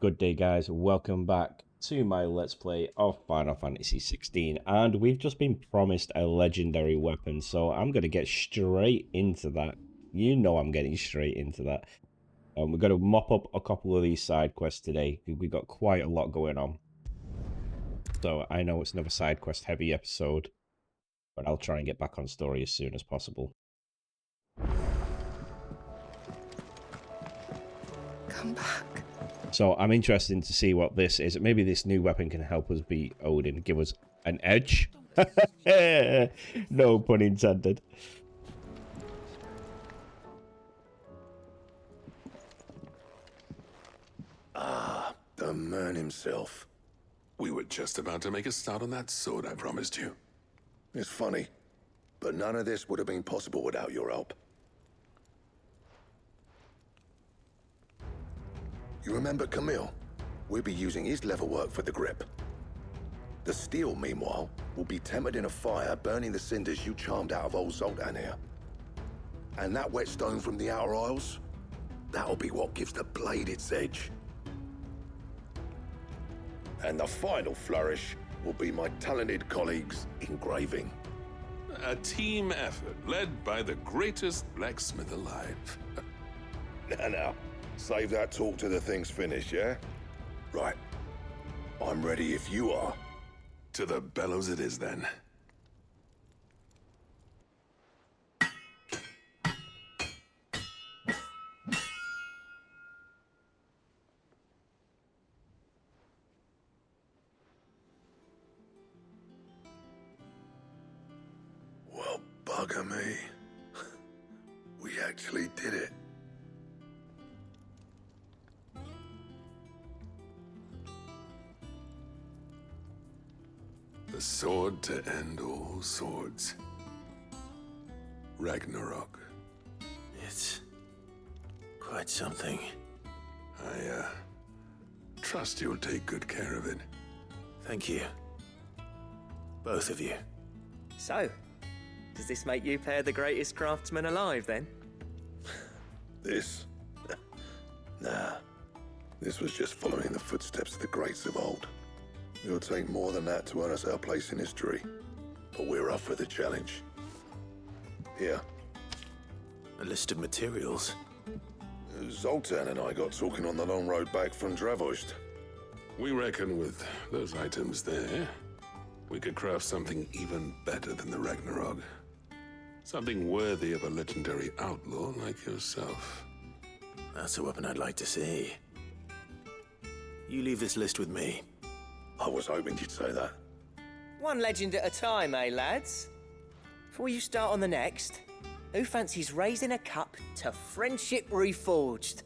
Good day, guys. Welcome back to my Let's Play of Final Fantasy 16. And we've just been promised a legendary weapon, so I'm going to get straight into that. You know I'm getting straight into that. We're going to mop up a couple of these side quests today. We've got quite a lot going on. So I know it's another side quest heavy episode, but I'll try and get back on story as soon as possible. Come back. So I'm interested to see what this is. Maybe this new weapon can help us beat Odin, give us an edge. No pun intended. Ah, the man himself. We were just about to make a start on that sword I promised you. It's funny, but none of this would have been possible without your help. You remember Camille? We'll be using his leatherwork for the grip. The steel, meanwhile, will be tempered in a fire, burning the cinders you charmed out of old Zoltan here. And that whetstone from the Outer Isles, that'll be what gives the blade its edge. And the final flourish will be my talented colleagues' engraving. A team effort led by the greatest blacksmith alive. Now, save that talk till the thing's finished, yeah? Right. I'm ready if you are. To the bellows it is then. Well, bugger me. We actually did it. The sword to end all swords. Ragnarok. It's quite something. I, trust you'll take good care of it. Thank you. Both of you. So, does this make you pair the greatest craftsman alive, then? This? Nah. This was just following the footsteps of the greats of old. It'll take more than that to earn us our place in history. But we're up for the challenge. Here. A list of materials. Zoltan and I got talking on the long road back from Dravost. We reckon with those items there, we could craft something even better than the Ragnarok. Something worthy of a legendary outlaw like yourself. That's a weapon I'd like to see. You leave this list with me. I was hoping you'd say that. One legend at a time, eh, lads? Before you start on the next, who fancies raising a cup to friendship reforged?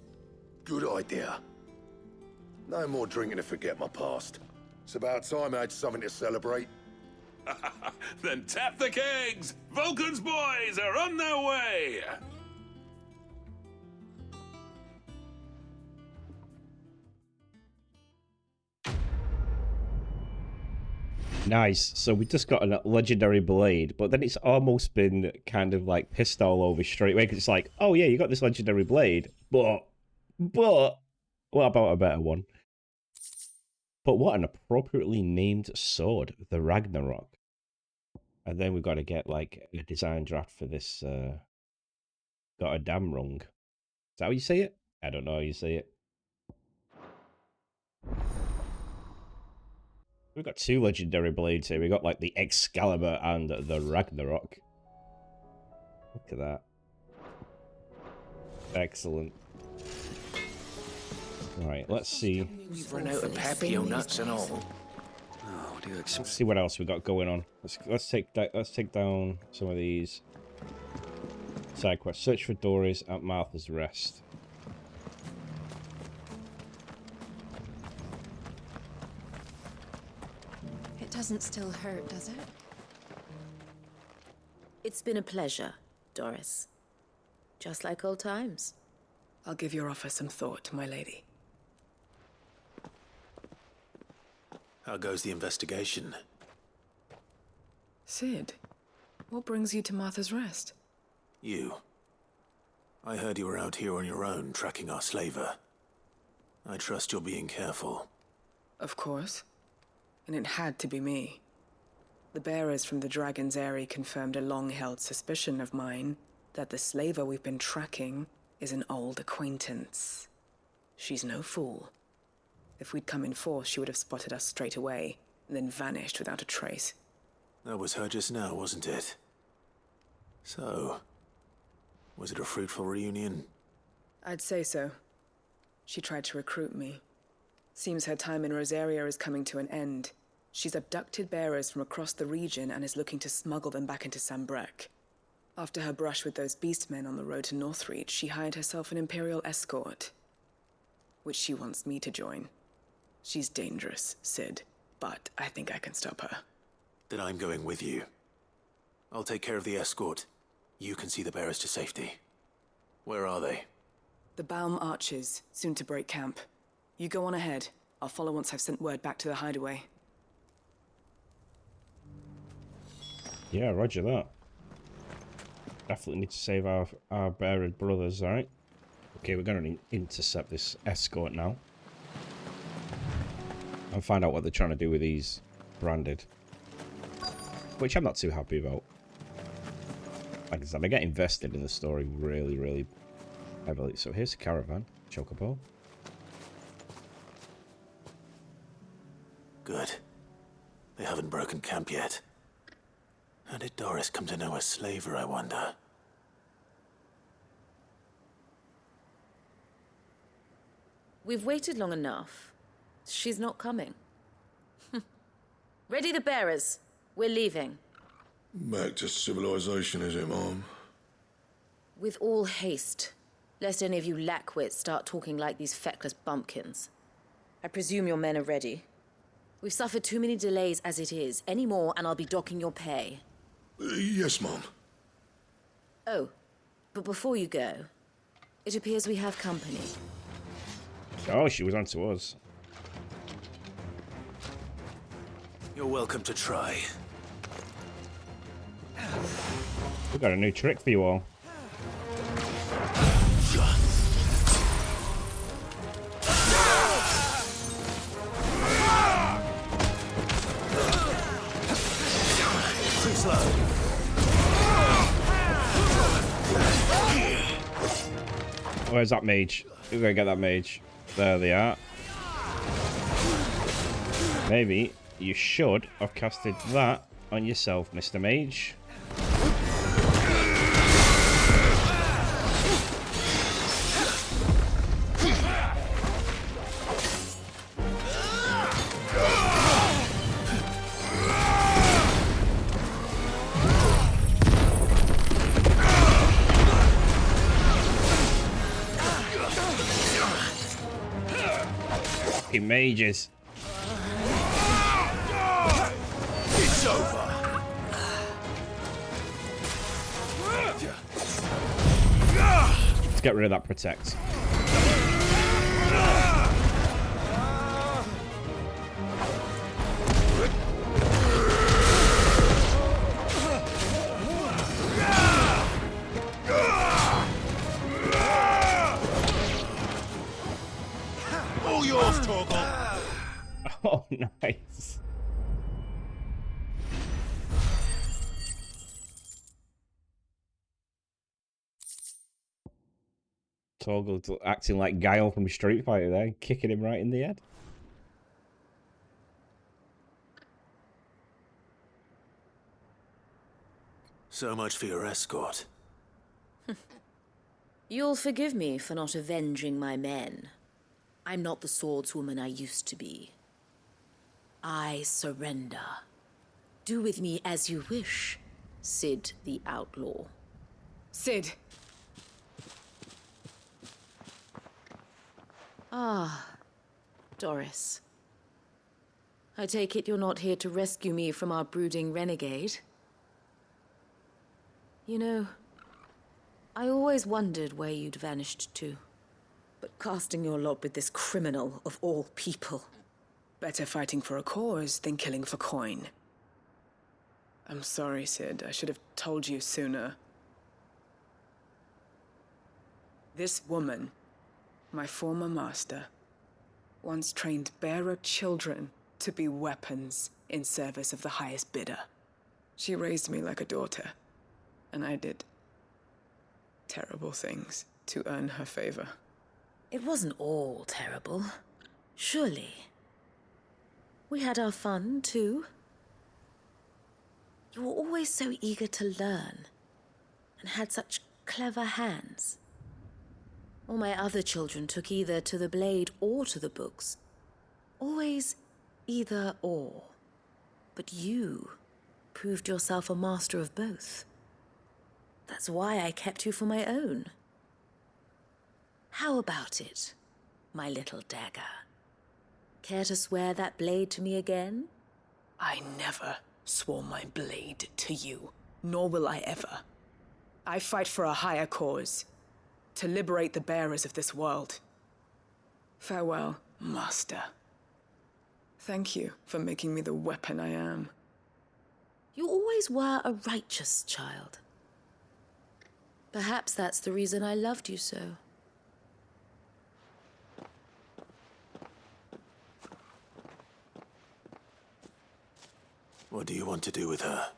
Good idea. No more drinking to forget my past. It's about time I had something to celebrate. Then tap the kegs! Vulcan's boys are on their way! Nice. So we just got a legendary blade, but then it's almost been kind of like pissed all over straight away because it's like, oh yeah, you got this legendary blade, but what about a better one? But what an appropriately named sword, the Ragnarok. And then we've got to get like a design draft for this. Got a damn wrong. Is that how you say it? I don't know how you say it. We've got two legendary blades here. We got like the Excalibur and the Ragnarok. Look at that. Excellent. Right, let's see. We've run out of papio nuts and all. Oh, do you Let's see what else we got going on. Let's take down some of these side quests. Search for Doris at Martha's Rest. It doesn't still hurt, does it? It's been a pleasure, Doris. Just like old times. I'll give your offer some thought, my lady. How goes the investigation? Sid, what brings you to Martha's Rest? You. I heard you were out here on your own, tracking our slaver. I trust you're being careful. Of course. And it had to be me. The bearers from the Dragon's Eyrie confirmed a long-held suspicion of mine that the slaver we've been tracking is an old acquaintance. She's no fool. If we'd come in force, she would have spotted us straight away, and then vanished without a trace. That was her just now, wasn't it? So, was it a fruitful reunion? I'd say so. She tried to recruit me. Seems her time in Rosaria is coming to an end. She's abducted bearers from across the region and is looking to smuggle them back into Sambrek. After her brush with those beastmen on the road to Northreach, she hired herself an Imperial escort, which she wants me to join. She's dangerous, Sid, but I think I can stop her. Then I'm going with you. I'll take care of the escort. You can see the bearers to safety. Where are they? The Baum Archers, soon to break camp. You go on ahead. I'll follow once I've sent word back to the hideaway. Yeah, roger that. Definitely need to save our buried brothers, alright? Okay, we're going to intercept this escort now. And find out what they're trying to do with these branded. Which I'm not too happy about. Like I said, I get invested in the story really, really heavily. So here's the caravan. Chocobo. Good. They haven't broken camp yet. How did Doris come to know a slaver, I wonder? We've waited long enough. She's not coming. Ready the bearers. We're leaving. Back to civilization, is it, Mom? With all haste, lest any of you lackwits start talking like these feckless bumpkins. I presume your men are ready. We've suffered too many delays as it is. Any more and I'll be docking your pay. Yes, Mom. Oh, but before you go, it appears we have company. Oh, she was on to us. You're welcome to try. We've got a new trick for you all. Too slow. Where's that mage? We're gonna get that mage. There they are. Maybe you should have casted that on yourself, Mr. Mage. Fucking mages. It's over. Let's get rid of that protect. All yours, Torgal. Oh, nice. Torgal acting like Guile from Street Fighter there, kicking him right in the head. So much for your escort. You'll forgive me for not avenging my men. I'm not the swordswoman I used to be. I surrender. Do with me as you wish, Sid the Outlaw. Sid! Ah, Doris. I take it you're not here to rescue me from our brooding renegade? You know, I always wondered where you'd vanished to. But casting your lot with this criminal of all people. Better fighting for a cause than killing for coin. I'm sorry, Sid. I should have told you sooner. This woman, my former master, once trained bearer children to be weapons in service of the highest bidder. She raised me like a daughter, and I did terrible things to earn her favor. It wasn't all terrible, surely. We had our fun, too. You were always so eager to learn, and had such clever hands. All my other children took either to the blade or to the books. Always either or. But you proved yourself a master of both. That's why I kept you for my own. How about it, my little dagger? Care to swear that blade to me again? I never swore my blade to you, nor will I ever. I fight for a higher cause, to liberate the bearers of this world. Farewell, Master. Thank you for making me the weapon I am. You always were a righteous child. Perhaps that's the reason I loved you so. What do you want to do with her?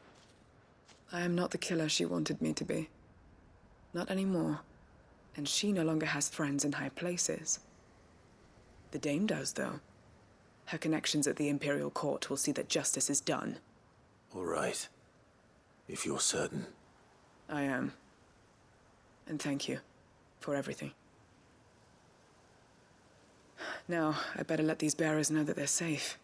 I am not the killer she wanted me to be. Not anymore. And she no longer has friends in high places. The Dame does, though. Her connections at the Imperial Court will see that justice is done. All right. If you're certain. I am. And thank you for everything. Now, I better let these bearers know that they're safe.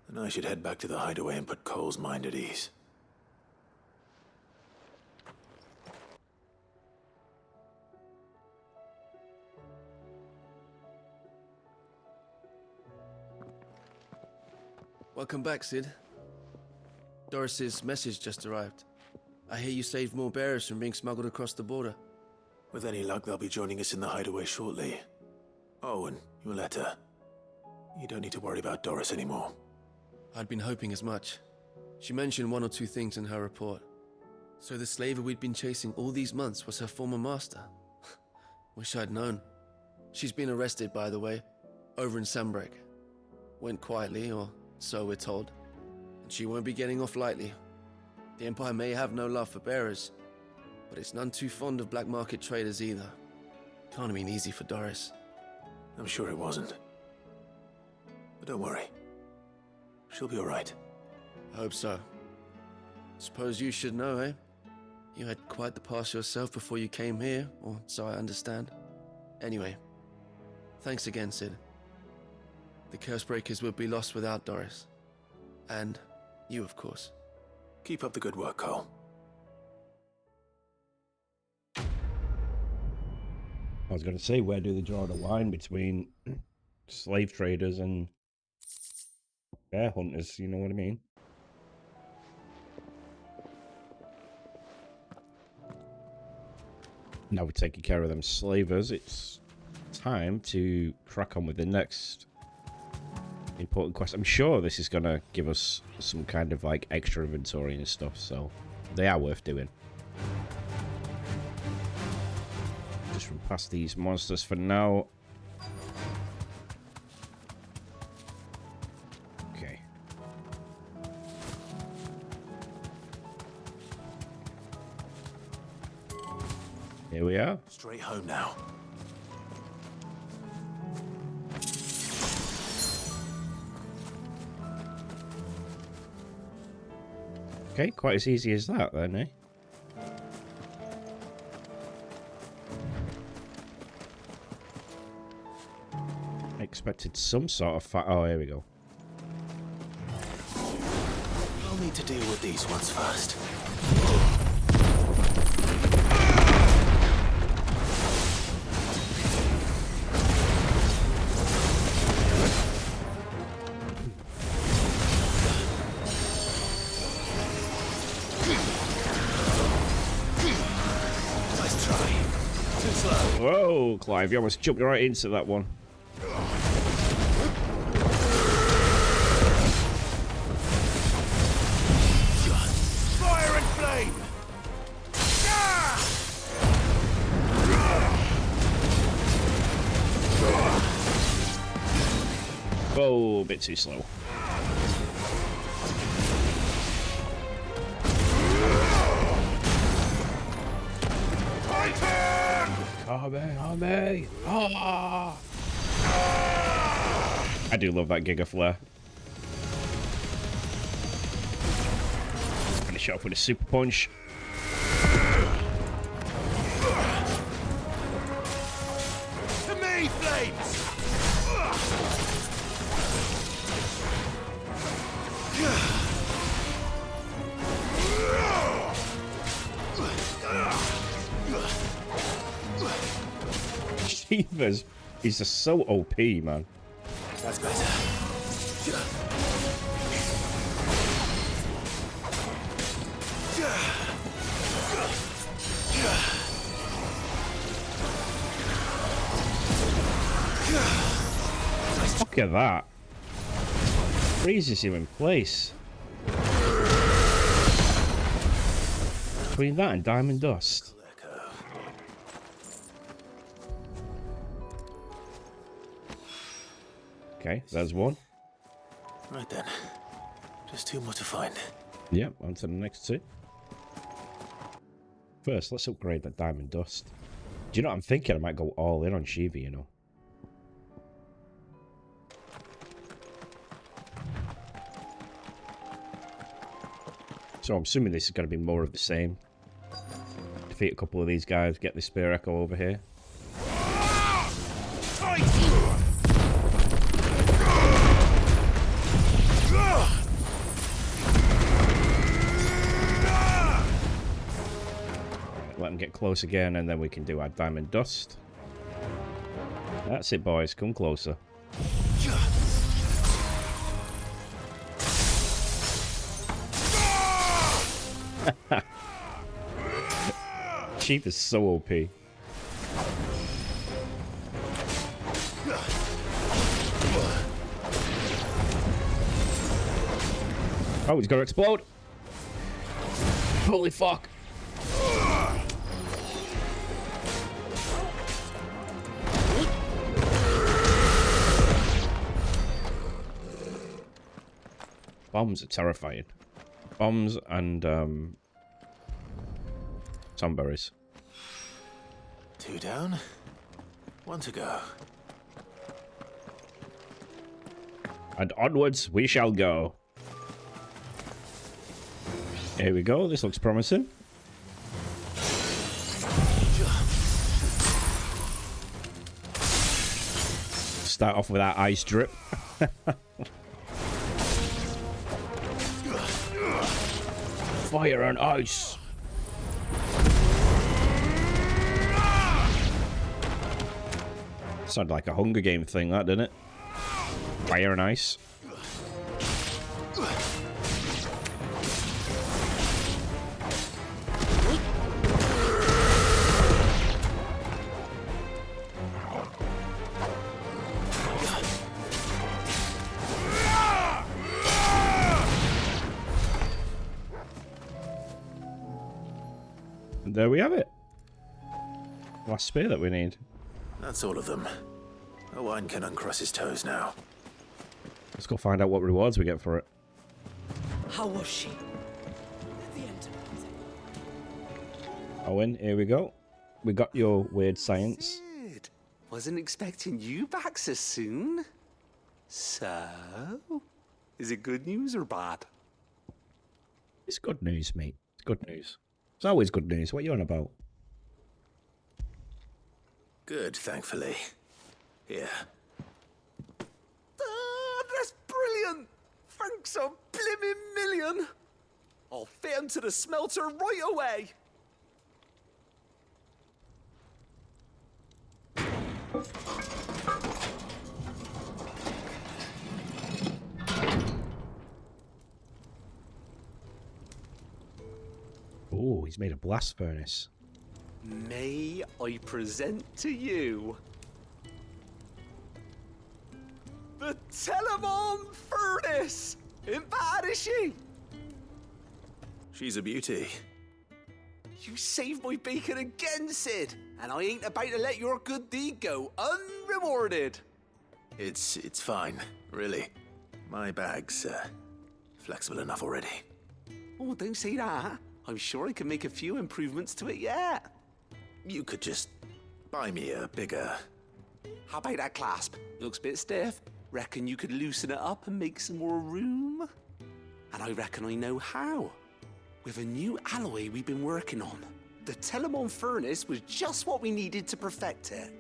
And I should head back to the hideaway and put Cole's mind at ease. Welcome back, Sid. Doris's message just arrived. I hear you saved more bearers from being smuggled across the border. With any luck, they'll be joining us in the hideaway shortly. Oh, and your letter. You don't need to worry about Doris anymore. I'd been hoping as much. She mentioned one or two things in her report. So the slaver we'd been chasing all these months was her former master. Wish I'd known. She's been arrested, by the way, over in Sambrek. Went quietly, or so we're told. And she won't be getting off lightly. The Empire may have no love for bearers, but it's none too fond of black market traders either. Can't have been easy for Doris. I'm sure it wasn't. But don't worry. She'll be all right. I hope so. Suppose you should know, eh? You had quite the past yourself before you came here, or so I understand. Anyway, thanks again, Sid. The Cursebreakers would be lost without Doris. And you, of course. Keep up the good work, Cole. I was going to say, where do they draw the line between slave traders and bear hunters? You know what I mean? Now we're taking care of them slavers. It's time to crack on with the next important quest. I'm sure this is going to give us some kind of like extra inventory and stuff, so they are worth doing. Just run past these monsters for now. Okay. Here we are. Straight home now. Okay, quite as easy as that then, eh? I expected some sort of oh, here we go. I'll need to deal with these ones first. Whoa, Clive, you almost jumped right into that one. little bit too slow. On me! Ah! I do love that Giga Flare. Finish off with a super punch. To me, flames! Shivers is just so OP, man. That's better. Look at that. Freezes you in place. Between that and Diamond Dust. Okay, there's one. Right then. Just two more to find. Yep, on to the next two. First, let's upgrade that Diamond Dust. Do you know what I'm thinking? I might go all in on Shiva, you know. So I'm assuming this is going to be more of the same. Defeat a couple of these guys, get the Spear Echo over here. Let them get close again, and then we can do our Diamond Dust. That's it, boys. Come closer. Chief is so OP. Oh, he's gonna explode! Holy fuck! Bombs are terrifying. Bombs and sunberries. Two down, one to go. And onwards we shall go. Here we go. This looks promising. Start off with that ice drip. Fire and ice. Sounded like a Hunger Game thing, that, didn't it? Fire and ice. And there we have it. Last spear that we need. That's all of them. Owen can uncross his toes now. Let's go find out what rewards we get for it. How was she? Owen, here we go. We got your weird science. Good. Wasn't expecting you back so soon. So, is it good news or bad? It's good news, mate. It's good news. It's always good news. What are you on about? Good, thankfully. Here. That's brilliant! Thanks a blimmin' million! I'll fit him to the smelter right away! Oh, he's made a blast furnace. May I present to you the Telemon Furnace! Ain't bad, is she? She's a beauty. You saved my bacon again, Sid, and I ain't about to let your good deed go unrewarded. It's fine, really. My bag's flexible enough already. Oh, don't say that. I'm sure I can make a few improvements to it yet. You could just buy me a bigger... How about that clasp? Looks a bit stiff. Reckon you could loosen it up and make some more room? And I reckon I know how. With a new alloy we've been working on. The Telemon furnace was just what we needed to perfect it.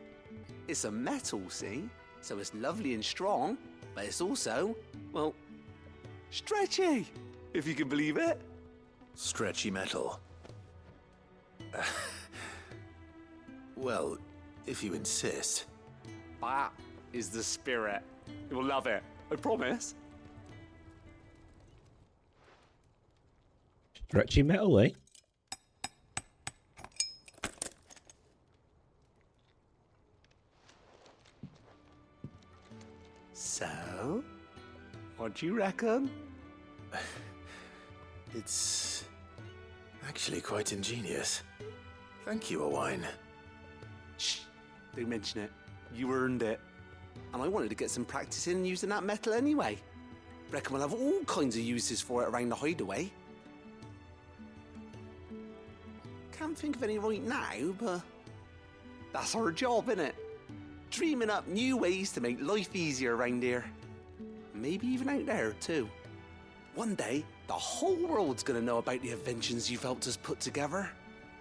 It's a metal, see? So it's lovely and strong, but it's also, well, stretchy, if you can believe it. Stretchy metal. Well, if you insist. That is the spirit. You'll love it, I promise. Stretchy metal, eh? So, what do you reckon? It's actually quite ingenious. Thank you, Owain. Shh, don't mention it. You earned it. And I wanted to get some practice in using that metal anyway. Reckon we'll have all kinds of uses for it around the hideaway. Can't think of any right now, but that's our job, innit? Dreaming up new ways to make life easier around here. Maybe even out there, too. One day, the whole world's gonna know about the inventions you've helped us put together.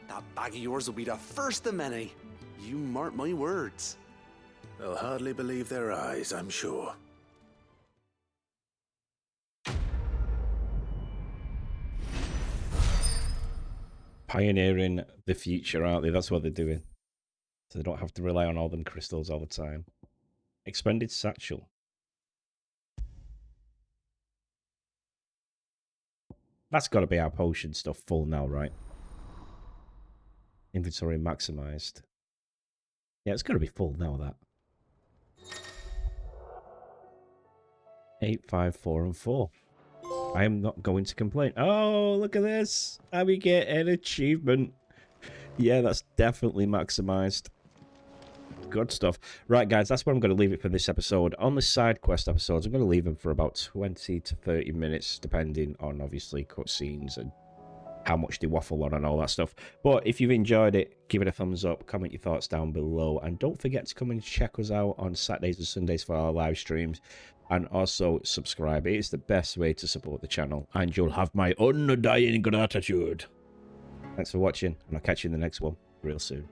That bag of yours will be the first of many. You mark my words. They'll hardly believe their eyes, I'm sure. Pioneering the future, aren't they? That's what they're doing. So they don't have to rely on all them crystals all the time. Expended satchel. That's got to be our potion stuff full now, right? Inventory maximized. Yeah, it's got to be full now, that. 8, 5, 4, and 4. I am not going to complain. Oh, look at this. And we get an achievement. Yeah, that's definitely maximized. Good stuff. Right, guys, that's where I'm going to leave it for this episode. On the side quest episodes, I'm going to leave them for about 20 to 30 minutes, depending on, obviously, cutscenes and how much they waffle on and all that stuff. But if you've enjoyed it, give it a thumbs up, comment your thoughts down below, and don't forget to come and check us out on Saturdays and Sundays for our live streams, and also subscribe. It is the best way to support the channel, and you'll have my undying gratitude. Thanks for watching, and I'll catch you in the next one real soon.